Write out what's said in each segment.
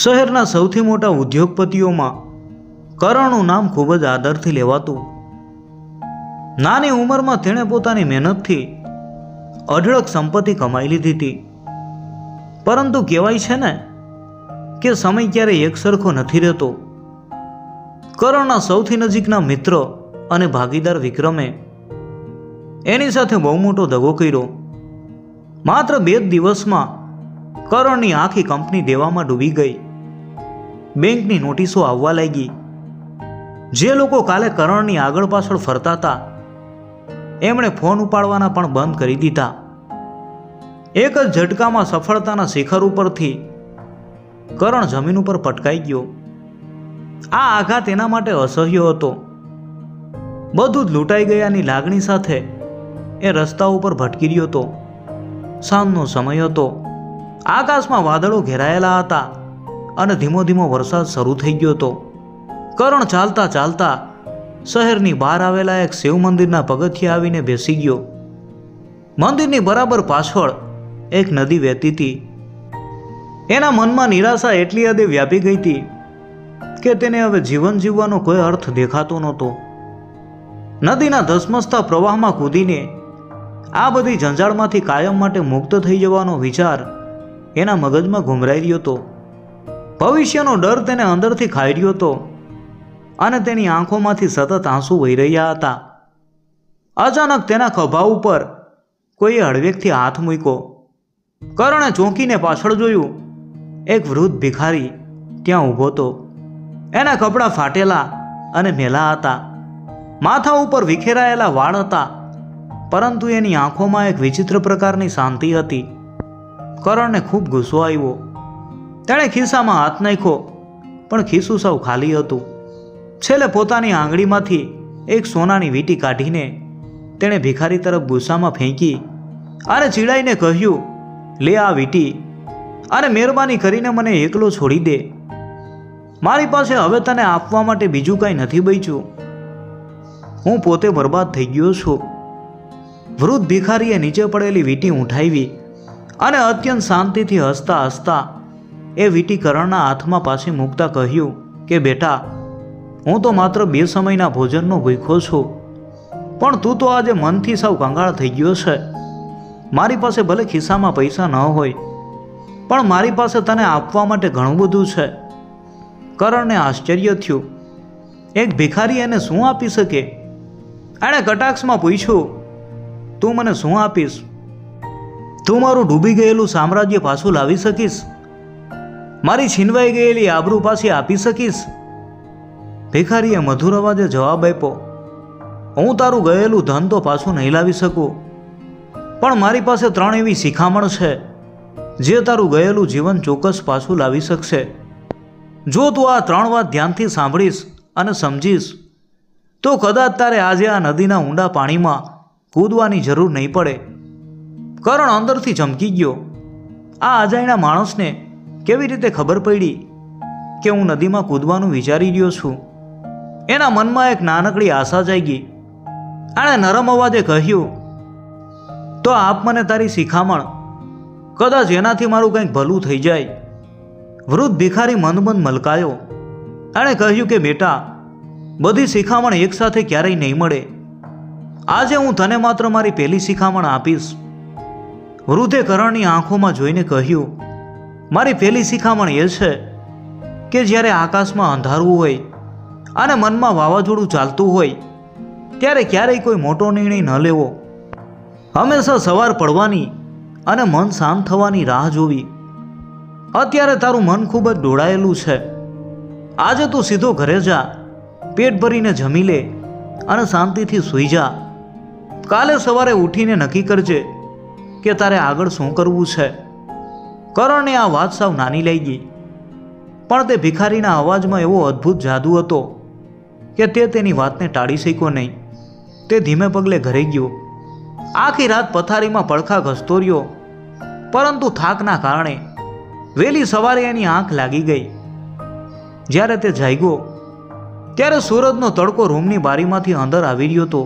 શહેરના સૌથી મોટા ઉદ્યોગપતિઓમાં કરણનું નામ ખૂબ જ આદરથી લેવાતું. નાની ઉંમરમાં તેણે પોતાની મહેનતથી અઢળક સંપત્તિ કમાઈ લીધી હતી. પરંતુ કહેવાય છે ને કે સમય ક્યારેય એક સરખો નથી રહેતો. કરણના સૌથી નજીકના મિત્ર અને ભાગીદાર વિક્રમે એની સાથે બહુ મોટો દગો કર્યો. માત્ર 2 દિવસમાં કરણની આખી કંપની દેવામાં ડૂબી ગઈ. બેંકની નોટિસો આવવા લાગી. જે લોકો કાલે કરણની આગળ પાછળ ફરતા હતા એમણે ફોન ઉપાડવાના પણ બંધ કરી દીધા. એક જ ઝટકામાં સફળતાના શિખર ઉપરથી કરણ જમીન ઉપર પટકાઈ ગયો. આ આઘાત એના માટે અસહ્ય હતો. બધું જ લૂંટાઈ ગયાની લાગણી સાથે એ રસ્તા ઉપર ભટકી રહ્યો હતો. સાંજનો સમય હતો. આકાશમાં વાદળો ઘેરાયેલા હતા અને ધીમો ધીમો વરસાદ શરૂ થઈ ગયો હતો. કરણ ચાલતા ચાલતા શહેરની બહાર આવેલા એક શિવ મંદિરના પગથિયે આવીને બેસી ગયો. મંદિરની બરાબર પાછળ એક નદી વહેતી હતી. એના મનમાં નિરાશા એટલી હદે વ્યાપી ગઈ હતી કે તેને હવે જીવન જીવવાનો કોઈ અર્થ દેખાતો નહોતો. નદીના ધસમસતા પ્રવાહમાં કૂદીને આ બધી ઝંઝાળમાંથી કાયમ માટે મુક્ત થઈ જવાનો વિચાર એના મગજમાં ઘૂમરાઈ રહ્યો હતો. ભવિષ્યનો ડર તેને અંદરથી ખાઈ રહ્યો હતો અને તેની આંખોમાંથી સતત આંસુ વહી રહ્યા હતા. અચાનક તેના ખભા ઉપર કોઈએ હળવેકથી હાથ મૂક્યો. કરણે ચોંકીને પાછળ જોયું. એક વૃદ્ધ ભિખારી ત્યાં ઊભો હતો. એના કપડાં ફાટેલા અને મેલા હતા. માથા ઉપર વિખેરાયેલા વાળ હતા, પરંતુ એની આંખોમાં એક વિચિત્ર પ્રકારની શાંતિ હતી. કરણને ખૂબ ગુસ્સો આવ્યો. તેણે ખિસ્સામાં હાથ નાખ્યો, પણ ખિસ્સું સાવ ખાલી હતું. છેલ્લે પોતાની આંગળીમાંથી એક સોનાની વીંટી કાઢીને તેણે ભિખારી તરફ ગુસ્સામાં ફેંકી અને ચીડાઈને કહ્યું, લે આ વીંટી અને મહેરબાની કરીને મને એકલો છોડી દે. મારી પાસે હવે તને આપવા માટે બીજું કાંઈ નથી બચ્યું. હું પોતે બરબાદ થઈ ગયો છું. વૃદ્ધ ભિખારીએ નીચે પડેલી વીંટી ઉઠાવી અને અત્યંત શાંતિથી હસતા હસતા એ વીંટી કરણના હાથમાં પાછી મૂકતા કહ્યું કે બેટા, હું તો માત્ર 2 સમયના ભોજનનો ભૂખ્યો છું, પણ તું તો આજે મનથી સાવ કંગાળ થઈ ગયો છે. મારી પાસે ભલે ખિસ્સામાં પૈસા ન હોય, પણ મારી પાસે તને આપવા માટે ઘણું બધું છે. કરણને આશ્ચર્ય થયું. એક ભિખારી એને શું આપી શકે? એણે કટાક્ષમાં પૂછ્યું, તું મને શું આપીશ? તું મારું ડૂબી ગયેલું સામ્રાજ્ય પાછું લાવી શકીશ? મારી છીનવાઈ ગયેલી આબરૂ પાછી આપી શકીશ? ભિખારીએ મધુર અવાજે જવાબ આપ્યો, હું તારું ગયેલું ધન તો પાછું નહીં લાવી શકું, પણ મારી પાસે 3 એવી શિખામણ છે જે તારું ગયેલું જીવન ચોક્કસ પાછું લાવી શકશે. જો તું આ 3 વાત ધ્યાનથી સાંભળીશ અને સમજીશ તો કદાચ તારે આજે આ નદીના ઊંડા પાણીમાં કૂદવાની જરૂર નહીં પડે. કરણ અંદરથી ચમકી ગયો. આ અજાણ્યા માણસને કેવી રીતે ખબર પડી કે હું નદીમાં કૂદવાનું વિચારી રહ્યો છું? એના મનમાં એક નાનકડી આશા જાગી. એણે નરમ અવાજે કહ્યું, તો આપ મને તારી શિખામણ, કદાચ એનાથી મારું કંઈક ભલું થઈ જાય. વૃદ્ધ ભિખારી મંદ મંદ મલકાયો. એણે કહ્યું કે બેટા, બધી શિખામણ એકસાથે ક્યારેય નહીં મળે. આજે હું તને માત્ર મારી પહેલી શિખામણ આપીશ. વૃદ્ધે કરણની આંખોમાં જોઈને કહ્યું, મારી પહેલી શિખામણ એ છે કે જ્યારે આકાશમાં અંધારું હોય અને મનમાં વાવાઝોડું ચાલતું હોય ત્યારે ક્યારેય કોઈ મોટો નિર્ણય ન લેવો. હંમેશા સવાર પડવાની અને મન શાંત થવાની રાહ જોવી. અત્યારે તારું મન ખૂબ જ દોડાયેલું છે. આજે તું સીધો ઘરે જા, પેટ ભરીને જમી લે અને શાંતિથી સૂઈ જા. કાલે સવારે ઉઠીને નક્કી કરજે કે તારે આગળ શું કરવું છે. કરણને આ વાત સાવ નાની લાગી, પણ તે ભિખારીના અવાજમાં એવો અદ્ભુત જાદુ હતો કે તે તેની વાતને ટાળી શક્યો નહીં. તે ધીમે પગલે ઘરે ગયો. આખી રાત પથારીમાં પડખા ઘસતો રહ્યો, પરંતુ થાકના કારણે વહેલી સવારે એની આંખ લાગી ગઈ. જ્યારે તે જાગ્યો ત્યારે સૂરજનો તડકો રૂમની બારીમાંથી અંદર આવી રહ્યો હતો.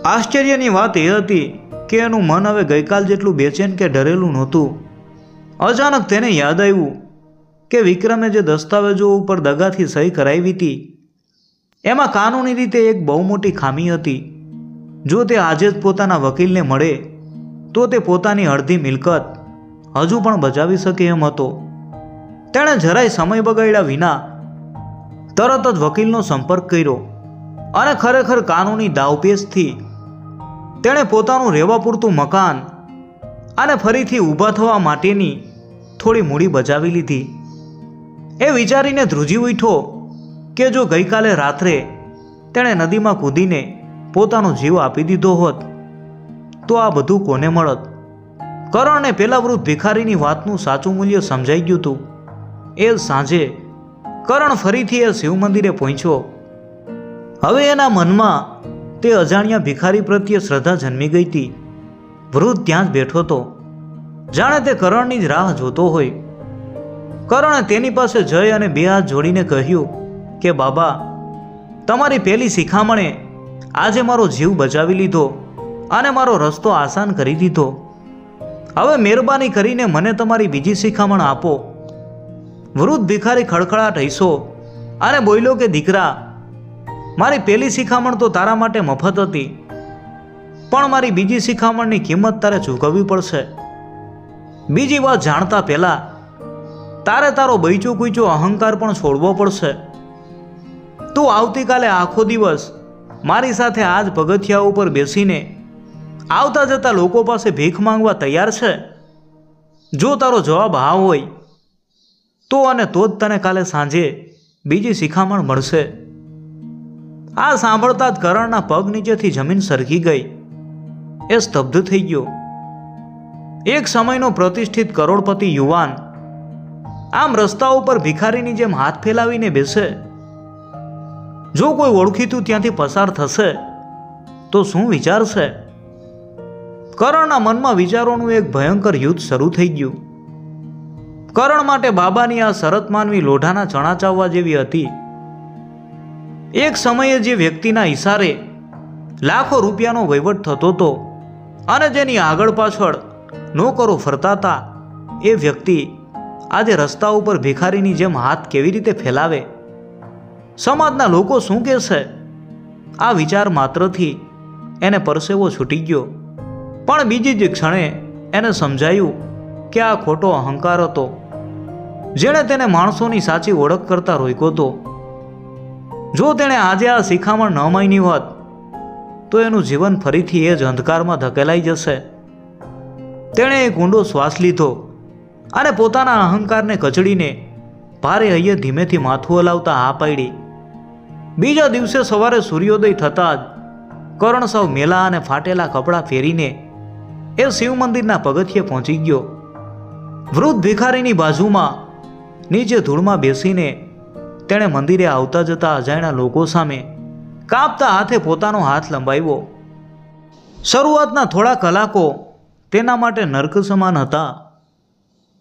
આશ્ચર્યની વાત એ હતી કે એનું મન હવે ગઈકાલ જેટલું બેચેન કે ડરેલું નહોતું. અચાનક તેને યાદ આવ્યું કે વિક્રમે જે દસ્તાવેજો ઉપર દગાથી સહી કરાવી હતી એમાં કાનૂની રીતે એક બહુ મોટી ખામી હતી. જો તે આજે જ પોતાના વકીલને મળે તો તે પોતાની અડધી મિલકત હજુ પણ બચાવી શકે એમ હતો. તેણે જરાય સમય બગાડ્યા વિના તરત જ વકીલનો સંપર્ક કર્યો અને ખરેખર કાનૂની દાવપેચથી તેણે પોતાનું રહેવા પૂરતું મકાન અને ફરીથી ઊભા થવા માટેની થોડી મૂડી બચાવી લીધી. એ વિચારીને ધ્રુજી ઉઠ્યો કે જો ગઈકાલે રાત્રે તેણે નદીમાં કૂદીને પોતાનો જીવ આપી દીધો હોત તો આ બધું કોને મળત. કરણને પેલા વૃદ્ધ ભિખારીની વાતનું સાચું મૂલ્ય સમજાઈ ગયું હતું. એ સાંજે કરણ ફરીથી એ શિવ મંદિરે પહોંચ્યો. હવે એના મનમાં તે અજાણ્યા ભિખારી પ્રત્યે શ્રદ્ધા જન્મી ગઈ હતી. વૃદ્ધ ત્યાં જ બેઠો હતો, જાણે તે કરણની જ રાહ જોતો હોય. કરણે તેની પાસે જઈ અને બે હાથ જોડીને કહ્યું કે બાબા, તમારી પહેલી શિખામણે આજે મારો જીવ બચાવી લીધો અને મારો રસ્તો આસાન કરી દીધો. હવે મહેરબાની કરીને મને તમારી બીજી શિખામણ આપો. વૃદ્ધ ભિખારી ખડખડાટ હસ્યો અને બોલ્યો કે દીકરા, મારી પહેલી શિખામણ તો તારા માટે મફત હતી, પણ મારી બીજી શિખામણની કિંમત તારે ચૂકવવી પડશે. બીજી વાત જાણતા પહેલા તારે તારો બૈચો કુચો અહંકાર પણ છોડવો પડશે. તું આવતીકાલે આખો દિવસ મારી સાથે આ જ પગથિયા ઉપર બેસીને આવતા જતા લોકો પાસે ભીખ માંગવા તૈયાર છે? જો તારો જવાબ હા હોય તો અને તો જ તને કાલે સાંજે બીજી શિખામણ મળશે. આ સાંભળતા જ કરણના પગ નીચેથી જમીન સરકી ગઈ. એ સ્તબ્ધ થઈ ગયો. એક સમયનો પ્રતિષ્ઠિત કરોડપતિ યુવાન આમ રસ્તા ઉપર ભિખારીની જેમ હાથ ફેલાવીને બેસે. જો કોઈ ઓળખીતું ત્યાંથી પસાર થશે તો શું વિચારશે? કરણના મનમાં વિચારોનું એક ભયંકર યુદ્ધ શરૂ થઈ ગયું. કરણ માટે બાબાની આ શરત માનવી લોઢાના ચણા ચાવવા જેવી હતી. એક સમયે જે વ્યક્તિના ઇશારે લાખો રૂપિયાનો વહીવટ થતો હતો અને જેની આગળ પાછળ નોકરો ફરતા હતા, એ વ્યક્તિ આજે રસ્તા ઉપર ભિખારીની જેમ હાથ કેવી રીતે ફેલાવે? સમાજના લોકો શું કહેશે? આ વિચાર માત્રથી એને પરસેવો છૂટી ગયો. પણ બીજી જ ક્ષણે એને સમજાયું કે આ ખોટો અહંકાર હતો, જેણે તેને માણસોની સાચી ઓળખ કરતા રોક્યો હતો. જો તેણે આજે આ શિખામણ ન માની હોત તો એનું જીવન ફરીથી એ જ અંધકારમાં ધકેલાઈ જશે. તેણે એક ઊંડો શ્વાસ લીધો અને પોતાના અહંકારને કચડીને ભારે હૈયે ધીમેથી માથું હલાવતા હા પાડી. બીજા દિવસે સવારે સૂર્યોદય થતાં જ કરણ સાવ મેલા અને ફાટેલા કપડાં ફેરીને એ શિવ મંદિરના પગથિયે પહોંચી ગયો. વૃદ્ધ ભિખારીની બાજુમાં નીચે ધૂળમાં બેસીને તેણે મંદિરે આવતા જતા અજાણ્યા લોકો સામે કાપતા હાથે પોતાનો હાથ લંબાવ્યો. શરૂઆતના થોડા કલાકો તેના માટે નર્ક સમાન હતા.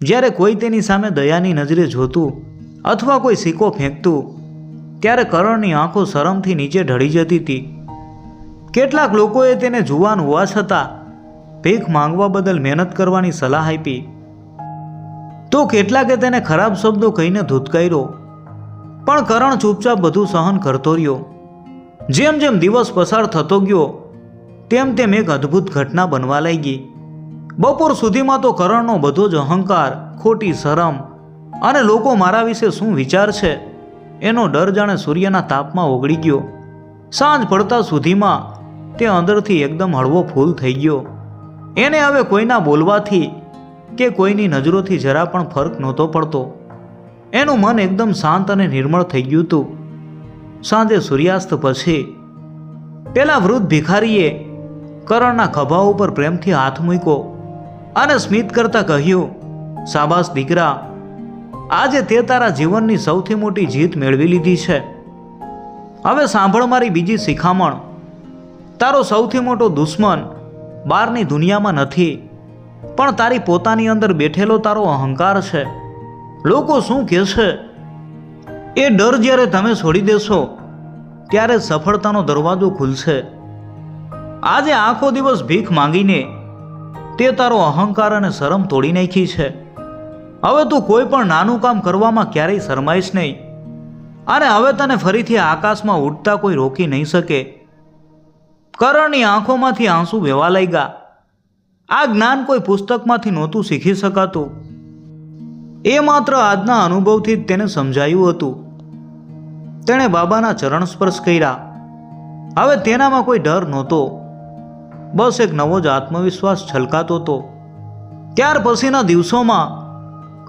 જ્યારે કોઈ તેની સામે દયાની નજરે જોતું અથવા કોઈ સિક્કો ફેંકતું ત્યારે કરણની આંખો શરમથી નીચે ઢળી જતી હતી. કેટલાક લોકોએ તેને જુવાન હોવા છતાં ભીખ માંગવા બદલ મહેનત કરવાની સલાહ આપી, તો કેટલાકે તેને ખરાબ શબ્દો કહીને ધૂતકાર્યો. પણ કરણ ચૂપચાપ બધું સહન કરતો રહ્યો. જેમ જેમ દિવસ પસાર થતો ગયો તેમ તેમ એક અદ્ભુત ઘટના બનવા લાગી. બપોર સુધીમાં તો કરણનો બધો જ અહંકાર, ખોટી શરમ અને લોકો મારા વિશે શું વિચારશે એનો ડર જાણે સૂર્યના તાપમાં ઓગળી ગયો. સાંજ પડતા સુધીમાં તે અંદરથી એકદમ હળવો ફૂલ થઈ ગયો. એને હવે કોઈના બોલવાથી કે કોઈની નજરોથી જરા પણ ફરક નહોતો પડતો. એનું મન એકદમ શાંત અને નિર્મળ થઈ ગયું હતું. સાંજે સૂર્યાસ્ત પછી પેલા વૃદ્ધ ભિખારીએ કરણના ખભા ઉપર પ્રેમથી હાથ મૂક્યો અને સ્મિત કરતા કહ્યું, શાબાશ દીકરા, આજે તે તારા જીવનની સૌથી મોટી જીત મેળવી લીધી છે. હવે સાંભળ મારી બીજી શિખામણ. તારો સૌથી મોટો દુશ્મન બહારની દુનિયામાં નથી, પણ તારી પોતાની અંદર બેઠેલો તારો અહંકાર છે. લોકો શું કહેશે એ ડર જ્યારે તમે છોડી દેશો ત્યારે સફળતાનો દરવાજો ખુલશે. આજે આખો દિવસ ભીખ માંગીને તે તારો અહંકાર અને શરમ તોડી નાખી છે. હવે તું કોઈ પણ નાનું કામ કરવામાં ક્યારેય શરમાઈશ નહીં, અને હવે તને ફરીથી આકાશમાં ઉડતા કોઈ રોકી નહીં શકે. કરણની આંખોમાંથી આંસુ વહેવા લાગ્યા. આ જ્ઞાન કોઈ પુસ્તકમાંથી નહોતું શીખી શકાતું, એ માત્ર આજના અનુભવથી જ તેને સમજાયું હતું. તેણે બાબાના ચરણ સ્પર્શ કર્યા. હવે તેનામાં કોઈ ડર નહોતો, બસ એક નવો જ આત્મવિશ્વાસ છલકાતો હતો. ત્યાર પછીના દિવસોમાં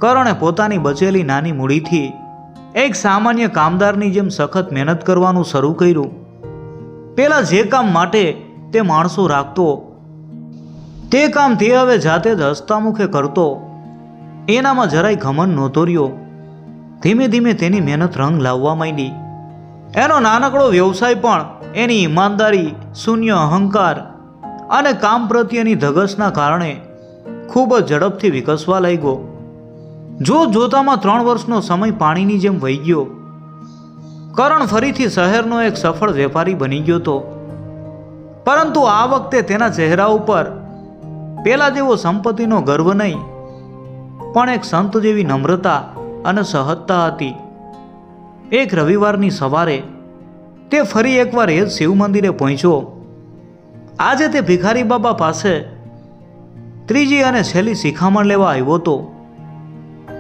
કરણે પોતાની બચેલી નાની મૂડીથી એક સામાન્ય કામદારની જેમ સખત મહેનત કરવાનું શરૂ કર્યું. પેલા જે કામ માટે તે માણસો રાખતો, તે કામ તે હવે જાતે જ હસતા મુખે કરતો. એનામાં જરાય ઘમંડ નહોતો રહ્યો. ધીમે ધીમે તેની મહેનત રંગ લાવવા માંડી. એનો નાનકડો વ્યવસાય પણ એની ઈમાનદારી, શૂન્ય અહંકાર અને કામ પ્રત્યેની ધગશના કારણે ખૂબ જ ઝડપથી વિકસવા લાગ્યો. જોતામાં 3 વર્ષનો સમય પાણીની જેમ વહી ગયો. કરણ ફરીથી શહેરનો એક સફળ વેપારી બની ગયો હતો. પરંતુ આ વખતે તેના ચહેરા ઉપર પેલા જેવો સંપત્તિનો ગર્વ નહીં, પણ એક સંત જેવી નમ્રતા અને સહજતા હતી. એક રવિવારની સવારે તે ફરી એકવાર એ જ શિવ મંદિરે પહોંચ્યો. આજે તે ભિખારી બાબા પાસે ત્રીજી અને છેલ્લી શિખામણ લેવા આવ્યો હતો.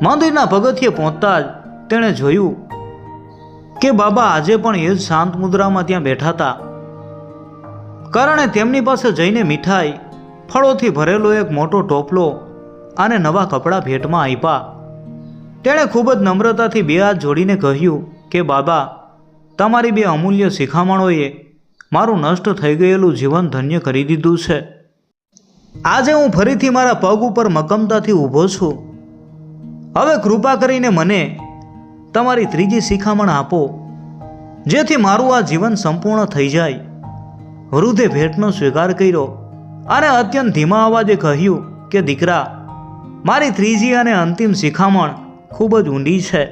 મંદિરના પગથિયે પહોંચતા જ તેણે જોયું કે બાબા આજે પણ એ જ શાંત મુદ્રામાં ત્યાં બેઠા હતા. કરણે તેમની પાસે જઈને મીઠાઈ, ફળોથી ભરેલો એક મોટો ટોપલો અને નવા કપડાં ભેટમાં આપ્યા. તેણે ખૂબ જ નમ્રતાથી 2 હાથ જોડીને કહ્યું કે બાબા, તમારી 2 અમૂલ્ય શિખામણોએ મારું નષ્ટ થઈ ગયેલું જીવન ધન્ય કરી દીધું છે. આજે હું ફરીથી મારા પગ ઉપર મક્કમતાથી ઊભો છું. હવે કૃપા કરીને મને તમારી ત્રીજી શિખામણ આપો, જેથી મારું આ જીવન સંપૂર્ણ થઈ જાય. વૃદ્ધે ભેટનો સ્વીકાર કર્યો અને અત્યંત ધીમા અવાજે કહ્યું કે દીકરા, મારી ત્રીજી અને અંતિમ શિખામણ ખૂબ જ ઊંડી છે.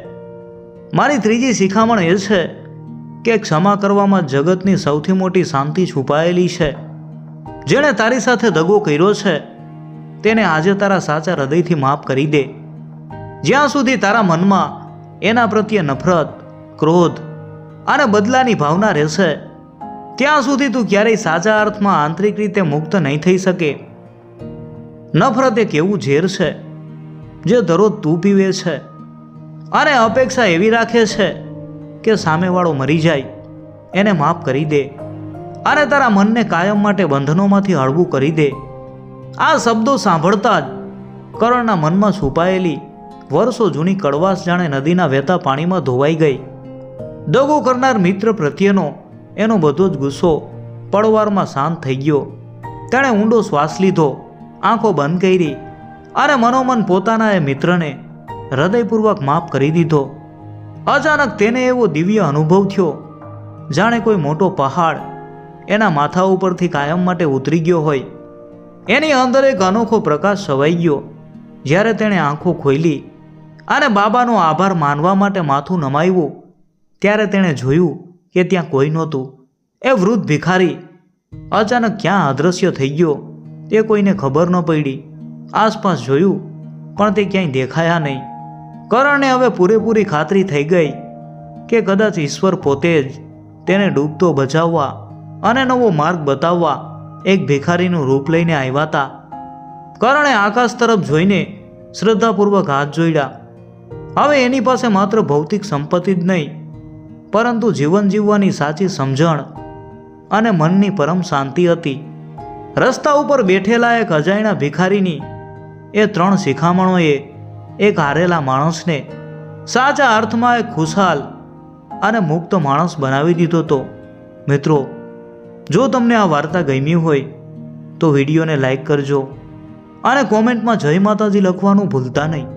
મારી ત્રીજી શિખામણ એ છે કે ક્ષમા કરવામાં જગતની સૌથી મોટી શાંતિ છુપાયેલી છે. જેણે તારી સાથે દગો કર્યો છે તેને આજે તારા સાચા હૃદયથી માફ કરી દે. જ્યાં સુધી તારા મનમાં એના પ્રત્યે નફરત, ક્રોધ અને બદલાની ભાવના રહેશે, ત્યાં સુધી તું ક્યારેય સાચા અર્થમાં આંતરિક રીતે મુક્ત નહીં થઈ શકે. નફરત એક એવું ઝેર છે જે દરરોજ તું પીવે છે અને અપેક્ષા એવી રાખે છે કે સામેવાળો મરી જાય. એને માફ કરી દે અને તારા મનને કાયમ માટે બંધનોમાંથી હળવું કરી દે. આ શબ્દો સાંભળતા જ કરણના મનમાં છુપાયેલી વર્ષો જૂની કડવાશ જાણે નદીના વહેતા પાણીમાં ધોવાઈ ગઈ. દગો કરનાર મિત્ર પ્રત્યેનો એનો બધો જ ગુસ્સો પળવારમાં શાંત થઈ ગયો. તેણે ઊંડો શ્વાસ લીધો, આંખો બંધ કરી અને મનોમન પોતાના એ મિત્રને હૃદયપૂર્વક માફ કરી દીધો. અચાનક તેને એવો દિવ્ય અનુભવ થયો, જાણે કોઈ મોટો પહાડ એના માથા ઉપરથી કાયમ માટે ઉતરી ગયો હોય. એની અંદર એક અનોખો પ્રકાશ છવાઈ ગયો. જ્યારે તેણે આંખો ખોલી અને બાબાનો આભાર માનવા માટે માથું નમાવ્યું, ત્યારે તેણે જોયું કે ત્યાં કોઈ નહોતું. એ વૃદ્ધ ભિખારી અચાનક ક્યાં અદૃશ્ય થઈ ગયો તે કોઈને ખબર ન પડી. આસપાસ જોયું પણ તે ક્યાંય દેખાયા નહીં. કરણને હવે પૂરેપૂરી ખાતરી થઈ ગઈ કે કદાચ ઈશ્વર પોતે જ તેને ડૂબતો બચાવવા અને નવો માર્ગ બતાવવા એક ભિખારીનું રૂપ લઈને આવ્યા હતા. કરણે આકાશ તરફ જોઈને શ્રદ્ધાપૂર્વક હાથ જોડ્યા. હવે એની પાસે માત્ર ભૌતિક સંપત્તિ જ નહીં, પરંતુ જીવન જીવવાની સાચી સમજણ અને મનની પરમ શાંતિ હતી. રસ્તા ઉપર બેઠેલા એક અજાણ્યા ભિખારીની એ 3 શિખામણોએ એક હારેલા માણસને સાચા અર્થમાં એક ખુશહાલ અને મુક્ત માણસ બનાવી દીધો હતો. મિત્રો, જો તમને આ વાર્તા ગમી હોય તો વિડીયોને લાઈક કરજો અને કોમેન્ટમાં જય માતાજી લખવાનું ભૂલતા નહીં.